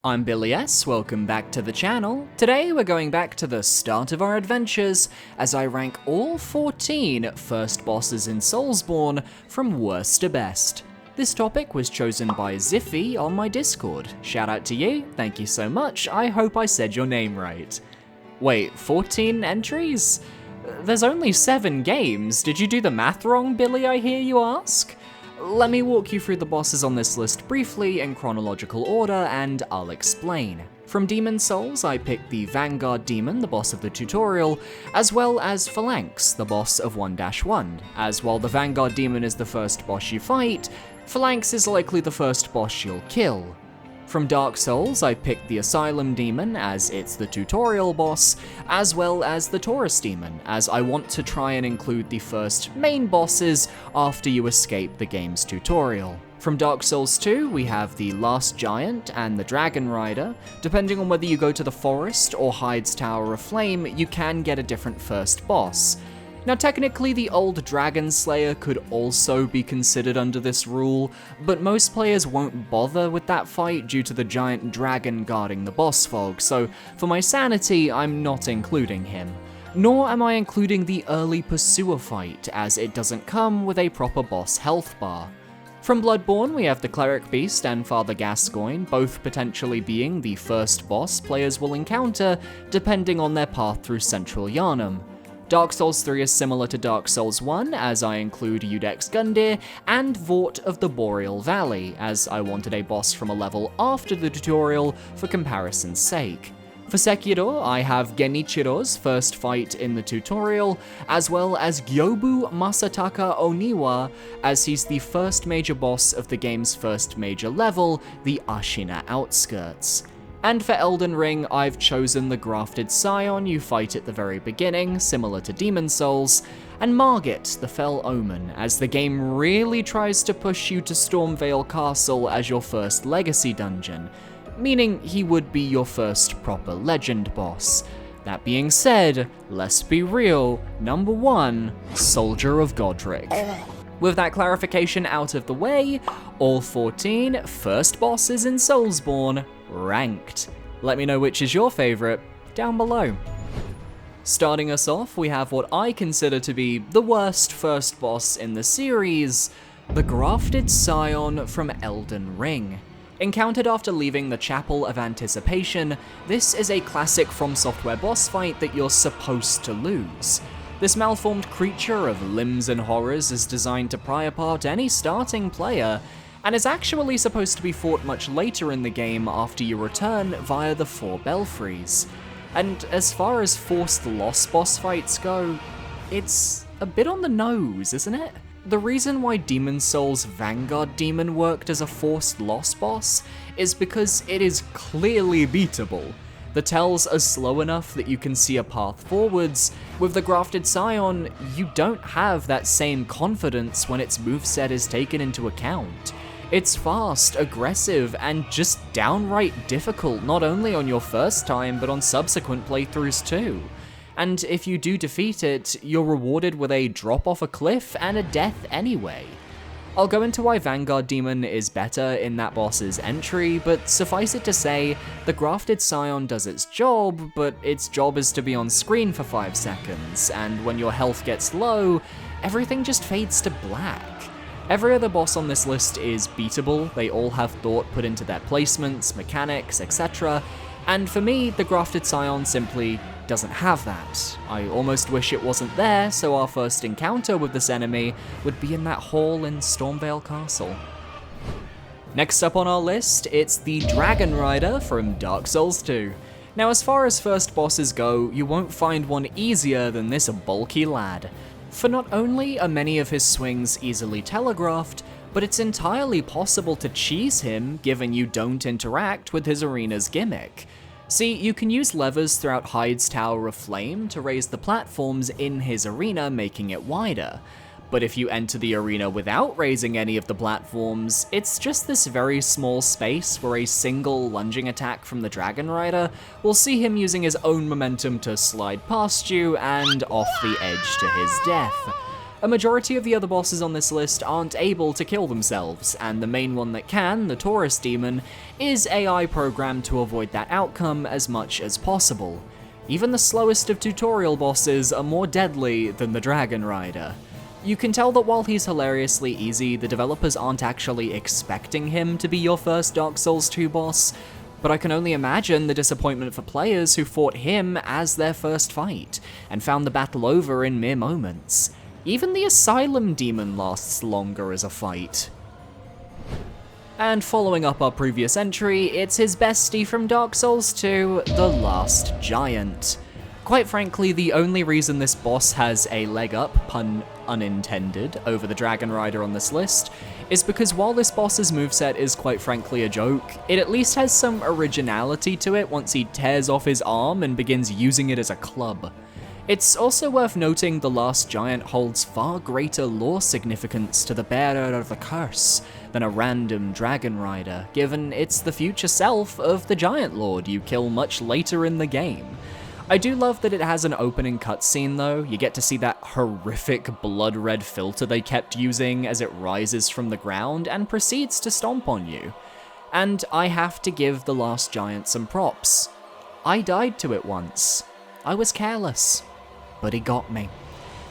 I'm Billy S, welcome back to the channel. Today we're going back to the start of our adventures as I rank all 14 first bosses in Soulsborne from worst to best. This topic was chosen by Xiphi on my Discord. Shout out to you, thank you so much, I hope I said your name right. Wait, 14 entries? There's only 7 games, did you do the math wrong, Billy, I hear you ask? Let me walk you through the bosses on this list briefly in chronological order and I'll explain. From Demon Souls, I picked the Vanguard Demon, the boss of the tutorial, as well as Phalanx, the boss of 1-1, as while the Vanguard Demon is the first boss you fight, Phalanx is likely the first boss you'll kill. From Dark Souls, I picked the Asylum Demon, as it's the tutorial boss, as well as the Taurus Demon, as I want to try and include the first main bosses after you escape the game's tutorial. From Dark Souls 2, we have the Last Giant and the Dragon Rider. Depending on whether you go to the Forest or Hyde's Tower of Flame, you can get a different first boss. Now technically the old Dragon Slayer could also be considered under this rule, but most players won't bother with that fight due to the giant dragon guarding the boss fog, so for my sanity I'm not including him. Nor am I including the early Pursuer fight, as it doesn't come with a proper boss health bar. From Bloodborne, we have the Cleric Beast and Father Gascoigne, both potentially being the first boss players will encounter depending on their path through Central Yharnam. Dark Souls 3 is similar to Dark Souls 1, as I include Iudex Gundyr and Vort of the Boreal Valley, as I wanted a boss from a level after the tutorial for comparison's sake. For Sekiro, I have Genichiro's first fight in the tutorial, as well as Gyobu Masataka Oniwa, as he's the first major boss of the game's first major level, the Ashina Outskirts. And for Elden Ring, I've chosen the Grafted Scion you fight at the very beginning, similar to Demon Souls, and Margit, the Fell Omen, as the game really tries to push you to Stormveil Castle as your first legacy dungeon, meaning he would be your first proper legend boss. That being said, let's be real, number 1, Soldier of Godric. With that clarification out of the way, all 14 first bosses in Soulsborne ranked. Let me know which is your favourite down below. Starting us off, we have what I consider to be the worst first boss in the series, the Grafted Scion from Elden Ring. Encountered after leaving the Chapel of Anticipation, this is a classic From Software boss fight that you're supposed to lose. This malformed creature of limbs and horrors is designed to pry apart any starting player, and is actually supposed to be fought much later in the game after you return via the 4 belfries. And as far as forced loss boss fights go, it's a bit on the nose, isn't it? The reason why Demon Souls' Vanguard Demon worked as a forced loss boss is because it is clearly beatable. The tells are slow enough that you can see a path forwards. With the Grafted Scion, you don't have that same confidence when its moveset is taken into account. It's fast, aggressive, and just downright difficult not only on your first time, but on subsequent playthroughs too. And if you do defeat it, you're rewarded with a drop off a cliff and a death anyway. I'll go into why Vanguard Demon is better in that boss's entry, but suffice it to say, the Grafted Scion does its job, but its job is to be on screen for 5 seconds, and when your health gets low, everything just fades to black. Every other boss on this list is beatable, they all have thought put into their placements, mechanics, etc., and for me, the Grafted Scion simply doesn't have that. I almost wish it wasn't there, so our first encounter with this enemy would be in that hall in Stormveil Castle. Next up on our list, it's the Dragon Rider from Dark Souls 2. Now as far as first bosses go, you won't find one easier than this bulky lad. For not only are many of his swings easily telegraphed, but it's entirely possible to cheese him given you don't interact with his arena's gimmick. See, you can use levers throughout Hyde's Tower of Flame to raise the platforms in his arena, making it wider. But if you enter the arena without raising any of the platforms, it's just this very small space where a single lunging attack from the Dragon Rider will see him using his own momentum to slide past you and off the edge to his death. A majority of the other bosses on this list aren't able to kill themselves, and the main one that can, the Taurus Demon, is AI programmed to avoid that outcome as much as possible. Even the slowest of tutorial bosses are more deadly than the Dragon Rider. You can tell that while he's hilariously easy, the developers aren't actually expecting him to be your first Dark Souls 2 boss, but I can only imagine the disappointment for players who fought him as their first fight, and found the battle over in mere moments. Even the Asylum Demon lasts longer as a fight. And following up our previous entry, it's his bestie from Dark Souls 2, the Last Giant. Quite frankly, the only reason this boss has a leg up, pun unintended, over the Dragon Rider on this list, is because while this boss's moveset is quite frankly a joke, it at least has some originality to it once he tears off his arm and begins using it as a club. It's also worth noting the Last Giant holds far greater lore significance to the bearer of the curse than a random Dragon Rider, given it's the future self of the Giant Lord you kill much later in the game. I do love that it has an opening cutscene though. You get to see that horrific blood red filter they kept using as it rises from the ground and proceeds to stomp on you. And I have to give the Last Giant some props. I died to it once. I was careless. But he got me,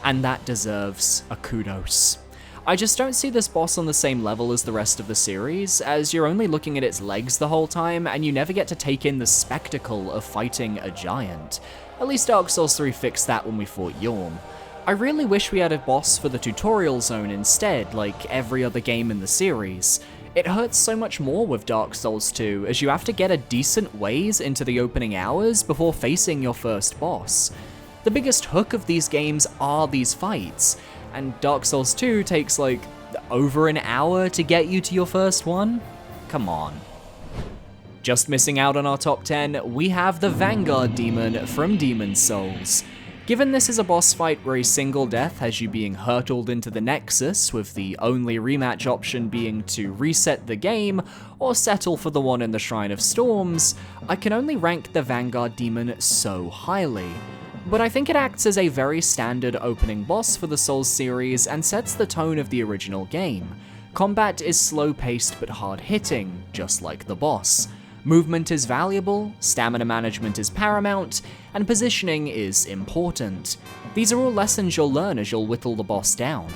and that deserves a kudos. I just don't see this boss on the same level as the rest of the series, as you're only looking at its legs the whole time, and you never get to take in the spectacle of fighting a giant. At least Dark Souls 3 fixed that when we fought Yhorm. I really wish we had a boss for the tutorial zone instead, like every other game in the series. It hurts so much more with Dark Souls 2, as you have to get a decent ways into the opening hours before facing your first boss. The biggest hook of these games are these fights, and Dark Souls 2 takes like over an hour to get you to your first one? Come on. Just missing out on our top 10, we have the Vanguard Demon from Demon's Souls. Given this is a boss fight where a single death has you being hurtled into the Nexus, with the only rematch option being to reset the game or settle for the one in the Shrine of Storms, I can only rank the Vanguard Demon so highly. But I think it acts as a very standard opening boss for the Souls series and sets the tone of the original game. Combat is slow-paced but hard-hitting, just like the boss. Movement is valuable, stamina management is paramount, and positioning is important. These are all lessons you'll learn as you'll whittle the boss down.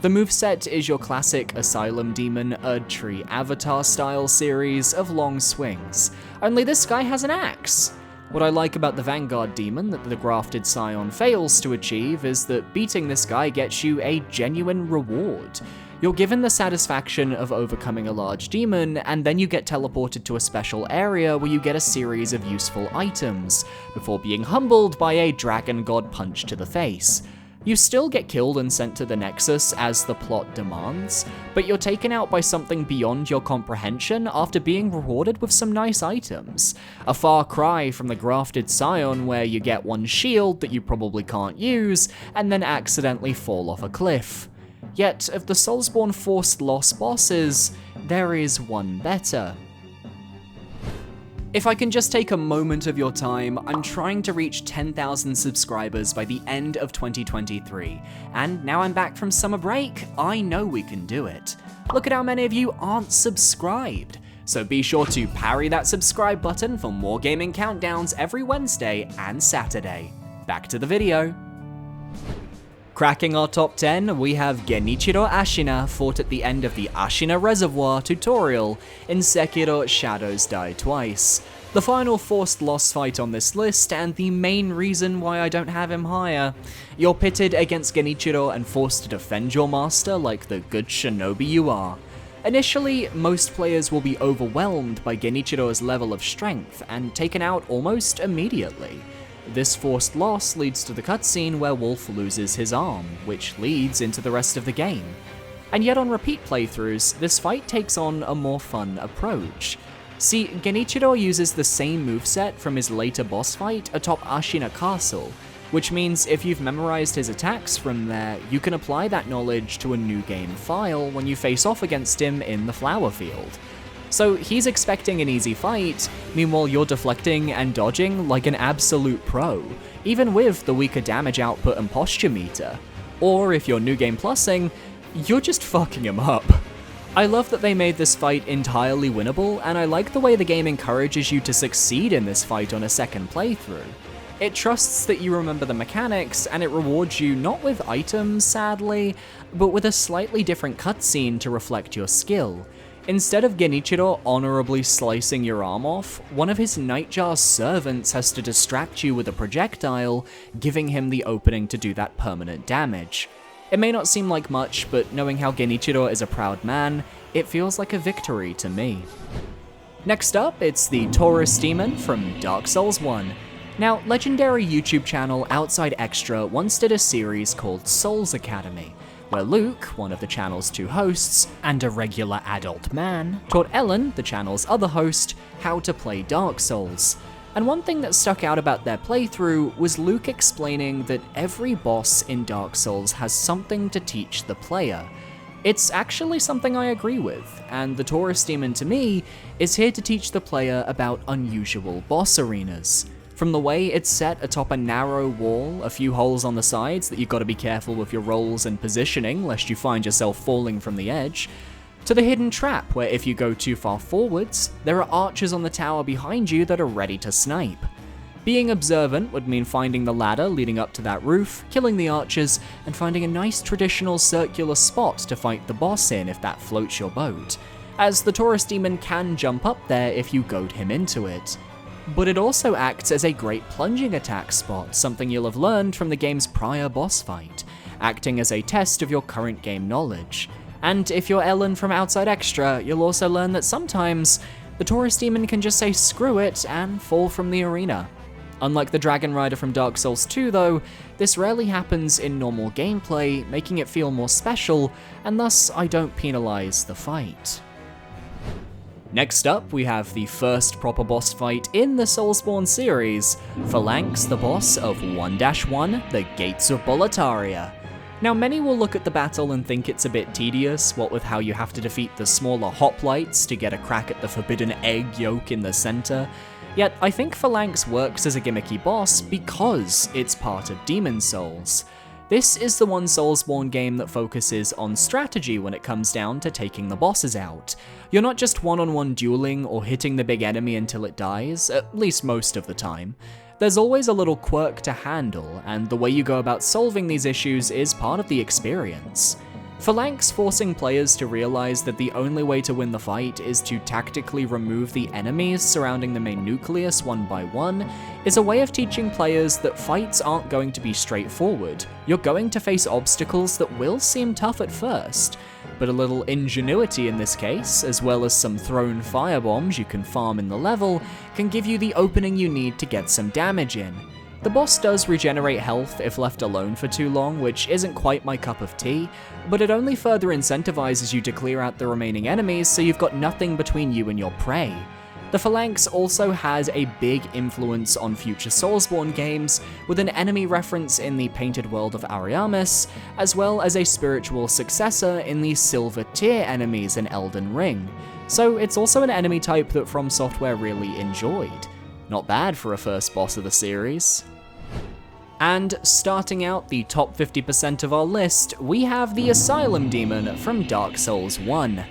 The moveset is your classic Asylum Demon Erdtree Avatar-style series of long swings, only this guy has an axe. What I like about the Vanguard Demon that the Grafted Scion fails to achieve is that beating this guy gets you a genuine reward. You're given the satisfaction of overcoming a large demon, and then you get teleported to a special area where you get a series of useful items, before being humbled by a Dragon God punch to the face. You still get killed and sent to the Nexus as the plot demands, but you're taken out by something beyond your comprehension after being rewarded with some nice items. A far cry from the Grafted Scion where you get one shield that you probably can't use, and then accidentally fall off a cliff. Yet, of the Soulsborne forced loss bosses, there is one better. If I can just take a moment of your time, I'm trying to reach 10,000 subscribers by the end of 2023, and now I'm back from summer break, I know we can do it. Look at how many of you aren't subscribed, so be sure to parry that subscribe button for more gaming countdowns every Wednesday and Saturday. Back to the video. Cracking our top 10, we have Genichiro Ashina fought at the end of the Ashina Reservoir tutorial in Sekiro Shadows Die Twice. The final forced loss fight on this list, and the main reason why I don't have him higher. You're pitted against Genichiro and forced to defend your master like the good shinobi you are. Initially, most players will be overwhelmed by Genichiro's level of strength and taken out almost immediately. This forced loss leads to the cutscene where Wolf loses his arm, which leads into the rest of the game. And yet on repeat playthroughs, this fight takes on a more fun approach. See, Genichiro uses the same moveset from his later boss fight atop Ashina Castle, which means if you've memorized his attacks from there, you can apply that knowledge to a new game file when you face off against him in the Flower Field. So he's expecting an easy fight, meanwhile you're deflecting and dodging like an absolute pro, even with the weaker damage output and posture meter. Or if you're New Game Plusing, you're just fucking him up. I love that they made this fight entirely winnable, and I like the way the game encourages you to succeed in this fight on a second playthrough. It trusts that you remember the mechanics, and it rewards you not with items, sadly, but with a slightly different cutscene to reflect your skill. Instead of Genichiro honorably slicing your arm off, one of his Nightjar's servants has to distract you with a projectile, giving him the opening to do that permanent damage. It may not seem like much, but knowing how Genichiro is a proud man, it feels like a victory to me. Next up, it's the Taurus Demon from Dark Souls 1. Now, legendary YouTube channel Outside Extra once did a series called Souls Academy, where Luke, one of the channel's 2 hosts, and a regular adult man, taught Ellen, the channel's other host, how to play Dark Souls. And one thing that stuck out about their playthrough was Luke explaining that every boss in Dark Souls has something to teach the player. It's actually something I agree with, and the Taurus Demon to me is here to teach the player about unusual boss arenas. From the way it's set atop a narrow wall, a few holes on the sides that you've got to be careful with your rolls and positioning lest you find yourself falling from the edge, to the hidden trap where if you go too far forwards, there are archers on the tower behind you that are ready to snipe. Being observant would mean finding the ladder leading up to that roof, killing the archers, and finding a nice traditional circular spot to fight the boss in if that floats your boat, as the Taurus Demon can jump up there if you goad him into it. But it also acts as a great plunging attack spot, something you'll have learned from the game's prior boss fight, acting as a test of your current game knowledge. And if you're Ellen from Outside Extra, you'll also learn that sometimes the Taurus Demon can just say screw it and fall from the arena. Unlike the Dragon Rider from Dark Souls 2 though, this rarely happens in normal gameplay, making it feel more special, and thus I don't penalize the fight. Next up, we have the first proper boss fight in the Soulsborne series, Phalanx, the boss of 1-1, the Gates of Boletaria. Now, many will look at the battle and think it's a bit tedious, what with how you have to defeat the smaller hoplites to get a crack at the forbidden egg yolk in the center. Yet, I think Phalanx works as a gimmicky boss because it's part of Demon Souls. This is the one Soulsborne game that focuses on strategy when it comes down to taking the bosses out. You're not just one-on-one dueling or hitting the big enemy until it dies, at least most of the time. There's always a little quirk to handle, and the way you go about solving these issues is part of the experience. Phalanx forcing players to realize that the only way to win the fight is to tactically remove the enemies surrounding the main nucleus one by one is a way of teaching players that fights aren't going to be straightforward. You're going to face obstacles that will seem tough at first, but a little ingenuity in this case, as well as some thrown firebombs you can farm in the level, can give you the opening you need to get some damage in. The boss does regenerate health if left alone for too long, which isn't quite my cup of tea, but it only further incentivizes you to clear out the remaining enemies so you've got nothing between you and your prey. The Phalanx also has a big influence on future Soulsborne games, with an enemy reference in the Painted World of Ariamis, as well as a spiritual successor in the Silver Tier enemies in Elden Ring. So it's also an enemy type that From Software really enjoyed. Not bad for a first boss of the series. And starting out the top 50% of our list, we have the Asylum Demon from Dark Souls 1.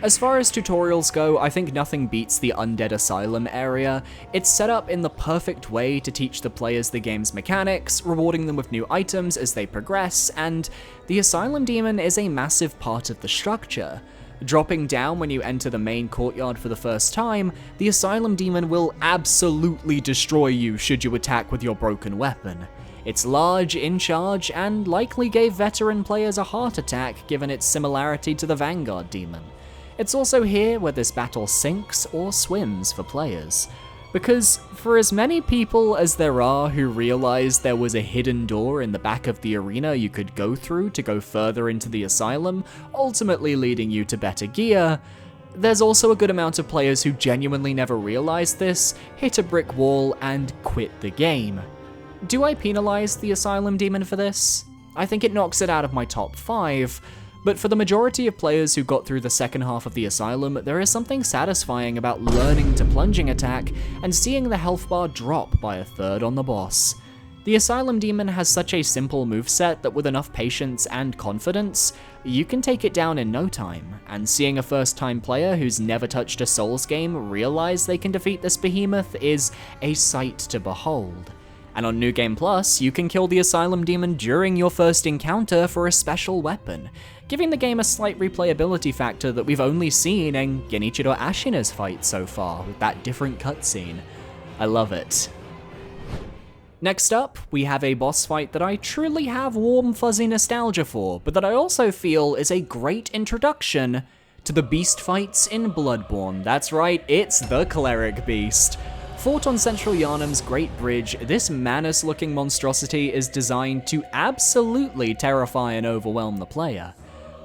As far as tutorials go, I think nothing beats the Undead Asylum area. It's set up in the perfect way to teach the players the game's mechanics, rewarding them with new items as they progress, and the Asylum Demon is a massive part of the structure. Dropping down when you enter the main courtyard for the first time, the Asylum Demon will absolutely destroy you should you attack with your broken weapon. It's large, in charge, and likely gave veteran players a heart attack given its similarity to the Vanguard Demon. It's also here where this battle sinks or swims for players. Because for as many people as there are who realize there was a hidden door in the back of the arena you could go through to go further into the asylum, ultimately leading you to better gear, there's also a good amount of players who genuinely never realized this, hit a brick wall, and quit the game. Do I penalize the Asylum Demon for this? I think it knocks it out of my top 5, but for the majority of players who got through the second half of the Asylum, there is something satisfying about learning to plunging attack and seeing the health bar drop by a third on the boss. The Asylum Demon has such a simple moveset that with enough patience and confidence, you can take it down in no time, and seeing a first-time player who's never touched a Souls game realize they can defeat this behemoth is a sight to behold. And on New Game Plus, you can kill the Asylum Demon during your first encounter for a special weapon, giving the game a slight replayability factor that we've only seen in Genichiro Ashina's fight so far, with that different cutscene. I love it. Next up, we have a boss fight that I truly have warm fuzzy nostalgia for, but that I also feel is a great introduction to the beast fights in Bloodborne. That's right, it's the Cleric Beast. Fought on Central Yharnam's Great Bridge, this Manus-looking monstrosity is designed to absolutely terrify and overwhelm the player.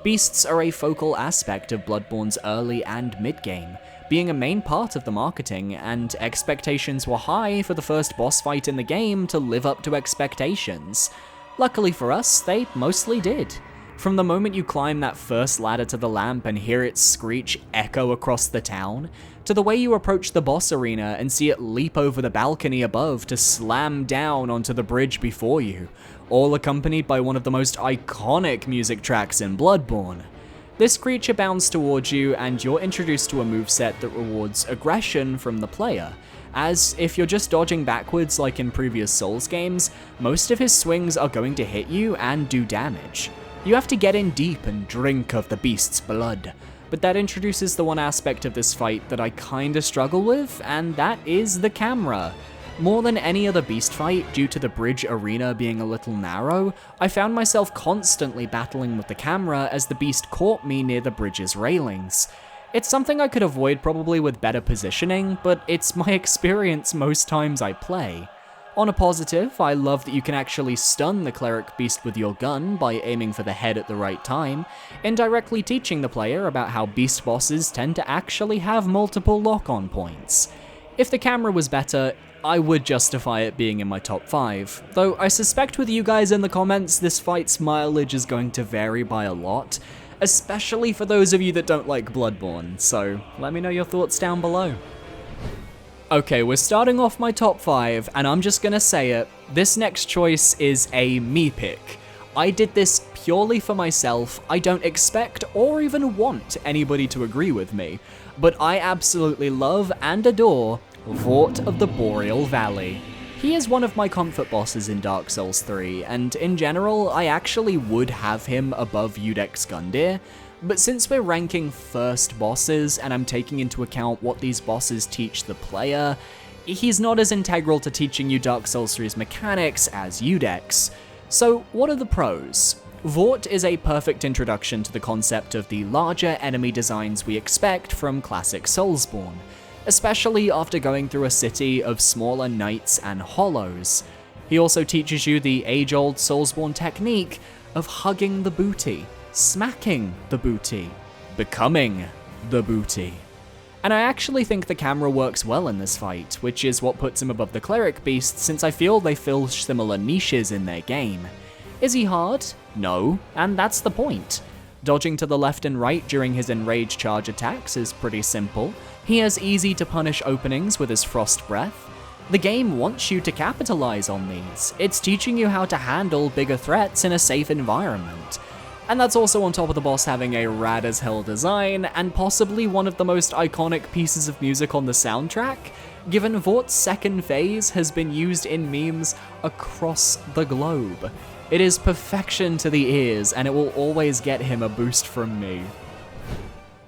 Beasts are a focal aspect of Bloodborne's early and mid-game, being a main part of the marketing, and expectations were high for the first boss fight in the game to live up to expectations. Luckily for us, they mostly did. From the moment you climb that first ladder to the lamp and hear its screech echo across the town, to the way you approach the boss arena and see it leap over the balcony above to slam down onto the bridge before you, all accompanied by one of the most iconic music tracks in Bloodborne. This creature bounds towards you, and you're introduced to a moveset that rewards aggression from the player, as if you're just dodging backwards like in previous Souls games, most of his swings are going to hit you and do damage. You have to get in deep and drink of the beast's blood, but that introduces the one aspect of this fight that I kinda struggle with, and that is the camera. More than any other beast fight, due to the bridge arena being a little narrow, I found myself constantly battling with the camera as the beast caught me near the bridge's railings. It's something I could avoid probably with better positioning, but it's my experience most times I play. On a positive, I love that you can actually stun the Cleric Beast with your gun by aiming for the head at the right time, indirectly teaching the player about how beast bosses tend to actually have multiple lock-on points. If the camera was better, I would justify it being in my top 5, though I suspect with you guys in the comments this fight's mileage is going to vary by a lot, especially for those of you that don't like Bloodborne, so let me know your thoughts down below. Okay, we're starting off my top 5, and I'm just gonna say it, this next choice is a me pick. I did this purely for myself. I don't expect or even want anybody to agree with me, but I absolutely love and adore Vort of the Boreal Valley. He is one of my comfort bosses in Dark Souls 3, and in general, I actually would have him above Iudex Gundyr, but since we're ranking first bosses and I'm taking into account what these bosses teach the player, he's not as integral to teaching you Dark Souls 3's mechanics as Iudex. So what are the pros? Vort is a perfect introduction to the concept of the larger enemy designs we expect from classic Soulsborne, especially after going through a city of smaller knights and hollows. He also teaches you the age-old Soulsborne technique of hugging the booty, smacking the booty, becoming the booty. And I actually think the camera works well in this fight, which is what puts him above the Cleric Beast since I feel they fill similar niches in their game. Is he hard? No, and that's the point. Dodging to the left and right during his enraged charge attacks is pretty simple. He has easy to punish openings with his frost breath. The game wants you to capitalize on these. It's teaching you how to handle bigger threats in a safe environment. And that's also on top of the boss having a rad as hell design, and possibly one of the most iconic pieces of music on the soundtrack, given Vort's second phase has been used in memes across the globe. It is perfection to the ears, and it will always get him a boost from me.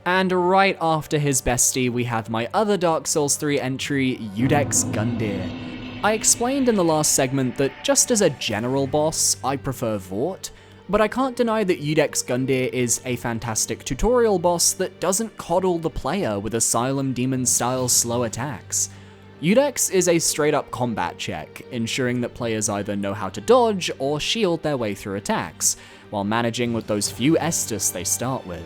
And right after his bestie, we have my other Dark Souls 3 entry, Iudex Gundyr. I explained in the last segment that just as a general boss, I prefer Vort, but I can't deny that Iudex Gundyr is a fantastic tutorial boss that doesn't coddle the player with Asylum Demon-style slow attacks. Iudex is a straight-up combat check, ensuring that players either know how to dodge or shield their way through attacks, while managing with those few Estus they start with.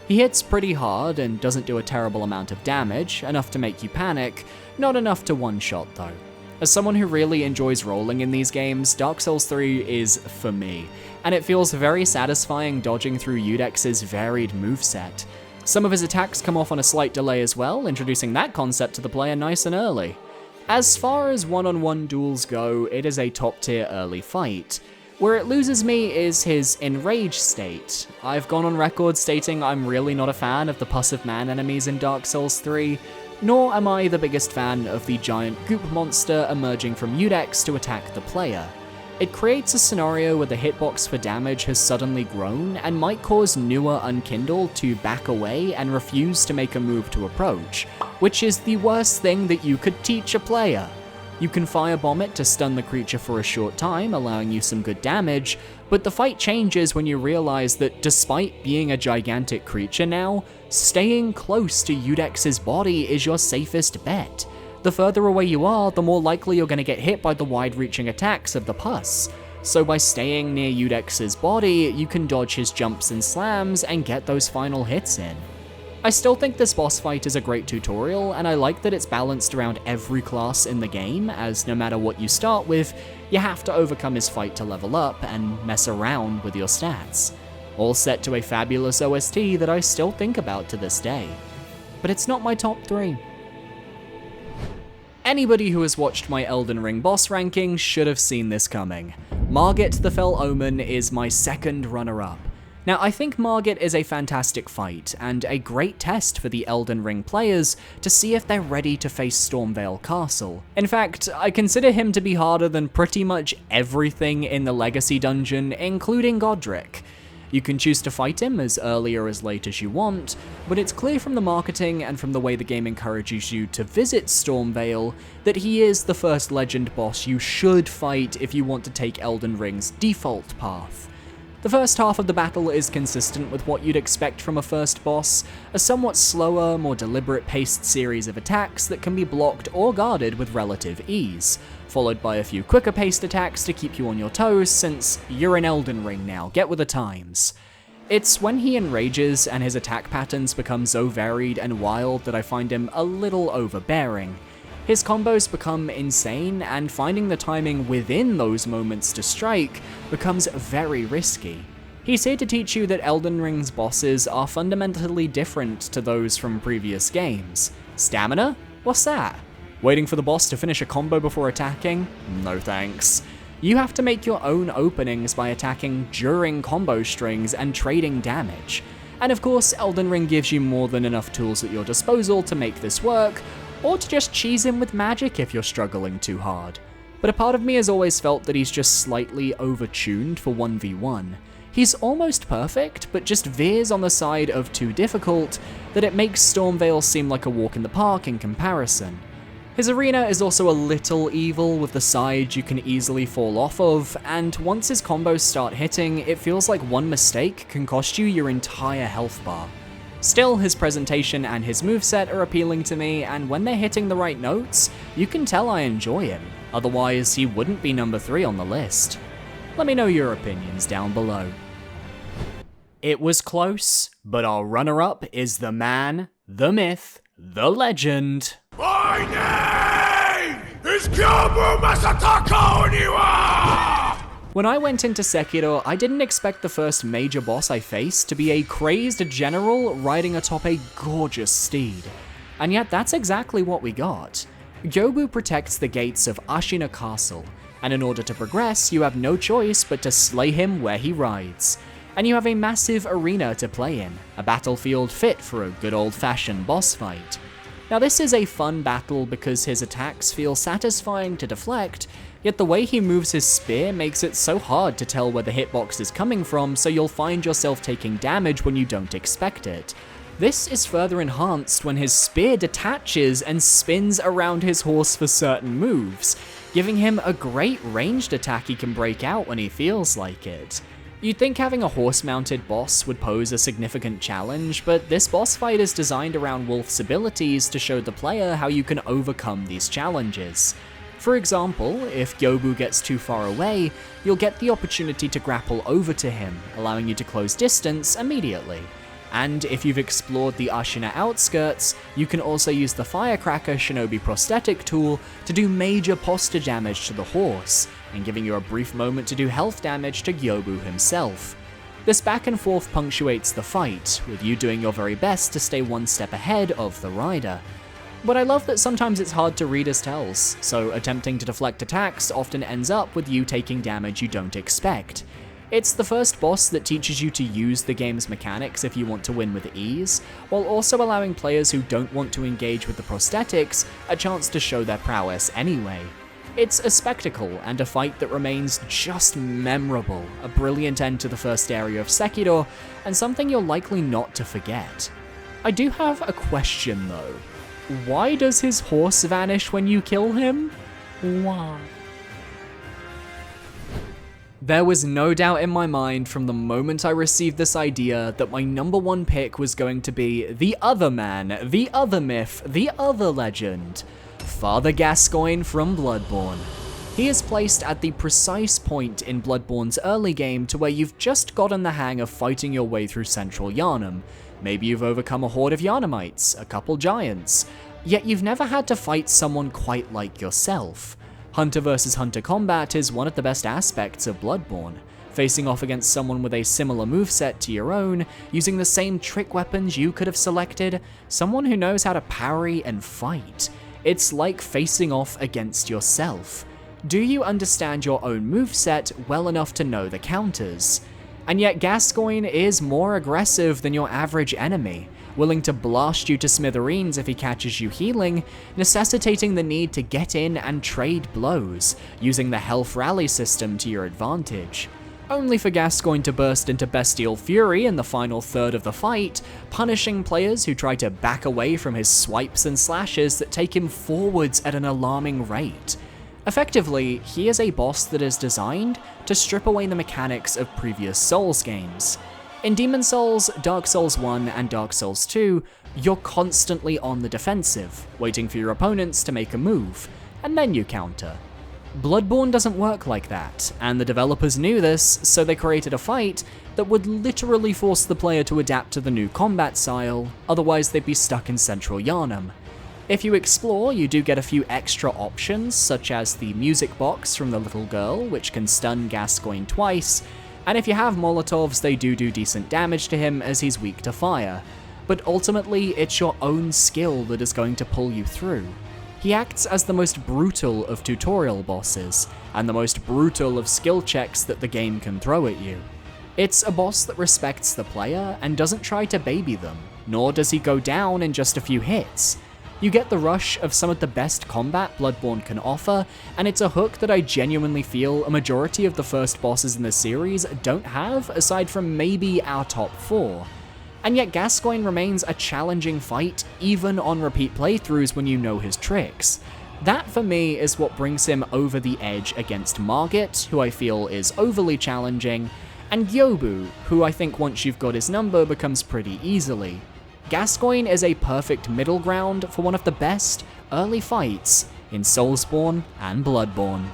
He hits pretty hard and doesn't do a terrible amount of damage, enough to make you panic, not enough to one-shot though. As someone who really enjoys rolling in these games, Dark Souls 3 is for me, and it feels very satisfying dodging through Iudex's varied moveset. Some of his attacks come off on a slight delay as well, introducing that concept to the player nice and early. As far as one-on-one duels go, it is a top-tier early fight. Where it loses me is his enraged state. I've gone on record stating I'm really not a fan of the Pus of Man enemies in Dark Souls 3, nor am I the biggest fan of the giant goop monster emerging from Udex to attack the player. It creates a scenario where the hitbox for damage has suddenly grown and might cause newer Unkindled to back away and refuse to make a move to approach, which is the worst thing that you could teach a player. You can firebomb it to stun the creature for a short time, allowing you some good damage, but the fight changes when you realize that despite being a gigantic creature now, staying close to Udex's body is your safest bet. The further away you are, the more likely you're going to get hit by the wide-reaching attacks of the pus. So by staying near Udex's body, you can dodge his jumps and slams and get those final hits in. I still think this boss fight is a great tutorial, and I like that it's balanced around every class in the game, as no matter what you start with, you have to overcome his fight to level up and mess around with your stats. All set to a fabulous OST that I still think about to this day. But it's not my top 3. Anybody who has watched my Elden Ring boss ranking should have seen this coming. Margit the Fell Omen is my second runner-up. Now, I think Margit is a fantastic fight, and a great test for the Elden Ring players to see if they're ready to face Stormveil Castle. In fact, I consider him to be harder than pretty much everything in the Legacy Dungeon, including Godric. You can choose to fight him as early or as late as you want, but it's clear from the marketing and from the way the game encourages you to visit Stormveil that he is the first legend boss you should fight if you want to take Elden Ring's default path. The first half of the battle is consistent with what you'd expect from a first boss, a somewhat slower, more deliberate paced series of attacks that can be blocked or guarded with relative ease, followed by a few quicker paced attacks to keep you on your toes since you're in Elden Ring now, get with the times. It's when he enrages and his attack patterns become so varied and wild that I find him a little overbearing. His combos become insane, and finding the timing within those moments to strike becomes very risky. He's here to teach you that Elden Ring's bosses are fundamentally different to those from previous games. Stamina? What's that? Waiting for the boss to finish a combo before attacking? No thanks. You have to make your own openings by attacking during combo strings and trading damage. And of course, Elden Ring gives you more than enough tools at your disposal to make this work, or to just cheese him with magic if you're struggling too hard. But a part of me has always felt that he's just slightly overtuned for 1v1. He's almost perfect, but just veers on the side of too difficult that it makes Stormveil seem like a walk in the park in comparison. His arena is also a little evil with the sides you can easily fall off of, and once his combos start hitting, it feels like one mistake can cost you your entire health bar. Still, his presentation and his moveset are appealing to me, and when they're hitting the right notes, you can tell I enjoy him. Otherwise, he wouldn't be number 3 on the list. Let me know your opinions down below. It was close, but our runner-up is the man, the myth, the legend. My name is Kyobu Masataka Oniwa! When I went into Sekiro, I didn't expect the first major boss I faced to be a crazed general riding atop a gorgeous steed. And yet that's exactly what we got. Kyobu protects the gates of Ashina Castle, and in order to progress, you have no choice but to slay him where he rides. And you have a massive arena to play in, a battlefield fit for a good old-fashioned boss fight. Now this is a fun battle because his attacks feel satisfying to deflect, yet the way he moves his spear makes it so hard to tell where the hitbox is coming from, so you'll find yourself taking damage when you don't expect it. This is further enhanced when his spear detaches and spins around his horse for certain moves, giving him a great ranged attack he can break out when he feels like it. You'd think having a horse-mounted boss would pose a significant challenge, but this boss fight is designed around Wolf's abilities to show the player how you can overcome these challenges. For example, if Kyobu gets too far away, you'll get the opportunity to grapple over to him, allowing you to close distance immediately. And if you've explored the Ashina outskirts, you can also use the Firecracker Shinobi prosthetic tool to do major posture damage to the horse, and giving you a brief moment to do health damage to Kyobu himself. This back and forth punctuates the fight, with you doing your very best to stay one step ahead of the rider. But I love that sometimes it's hard to read his tells, so attempting to deflect attacks often ends up with you taking damage you don't expect. It's the first boss that teaches you to use the game's mechanics if you want to win with ease, while also allowing players who don't want to engage with the prosthetics a chance to show their prowess anyway. It's a spectacle and a fight that remains just memorable, a brilliant end to the first area of Sekiro, and something you're likely not to forget. I do have a question though. Why does his horse vanish when you kill him? Why? There was no doubt in my mind from the moment I received this idea that my number one pick was going to be the other man, the other myth, the other legend, Father Gascoigne from Bloodborne. He is placed at the precise point in Bloodborne's early game to where you've just gotten the hang of fighting your way through central Yharnam. Maybe you've overcome a horde of Yharnamites, a couple giants, yet you've never had to fight someone quite like yourself. Hunter vs Hunter combat is one of the best aspects of Bloodborne, facing off against someone with a similar moveset to your own, using the same trick weapons you could have selected, someone who knows how to parry and fight. It's like facing off against yourself. Do you understand your own moveset well enough to know the counters? And yet Gascoigne is more aggressive than your average enemy, willing to blast you to smithereens if he catches you healing, necessitating the need to get in and trade blows, using the health rally system to your advantage. Only for Gascoigne to burst into bestial fury in the final third of the fight, punishing players who try to back away from his swipes and slashes that take him forwards at an alarming rate. Effectively, he is a boss that is designed to strip away the mechanics of previous Souls games. In Demon Souls, Dark Souls 1 and Dark Souls 2, you're constantly on the defensive, waiting for your opponents to make a move, and then you counter. Bloodborne doesn't work like that, and the developers knew this, so they created a fight that would literally force the player to adapt to the new combat style, otherwise they'd be stuck in central Yharnam. If you explore, you do get a few extra options, such as the music box from the little girl, which can stun Gascoigne twice, and if you have Molotovs, they do decent damage to him as he's weak to fire. But ultimately, it's your own skill that is going to pull you through. He acts as the most brutal of tutorial bosses, and the most brutal of skill checks that the game can throw at you. It's a boss that respects the player and doesn't try to baby them, nor does he go down in just a few hits. You get the rush of some of the best combat Bloodborne can offer, and it's a hook that I genuinely feel a majority of the first bosses in the series don't have, aside from maybe our top 4. And yet Gascoigne remains a challenging fight, even on repeat playthroughs when you know his tricks. That for me is what brings him over the edge against Margit, who I feel is overly challenging, and Yobu, who I think once you've got his number becomes pretty easily. Gascoigne is a perfect middle ground for one of the best early fights in Soulsborne and Bloodborne.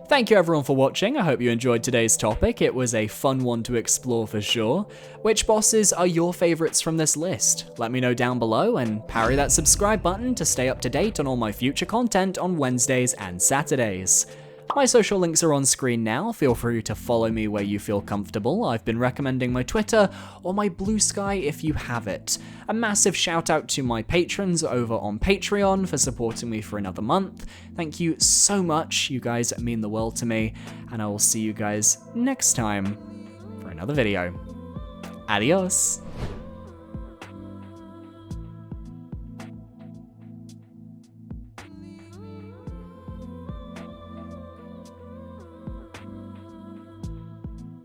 Thank you everyone for watching, I hope you enjoyed today's topic, it was a fun one to explore for sure. Which bosses are your favourites from this list? Let me know down below and parry that subscribe button to stay up to date on all my future content on Wednesdays and Saturdays. My social links are on screen now, feel free to follow me where you feel comfortable. I've been recommending my Twitter or my Blue Sky if you have it. A massive shout out to my patrons over on Patreon for supporting me for another month. Thank you so much, you guys mean the world to me, and I will see you guys next time for another video. Adios!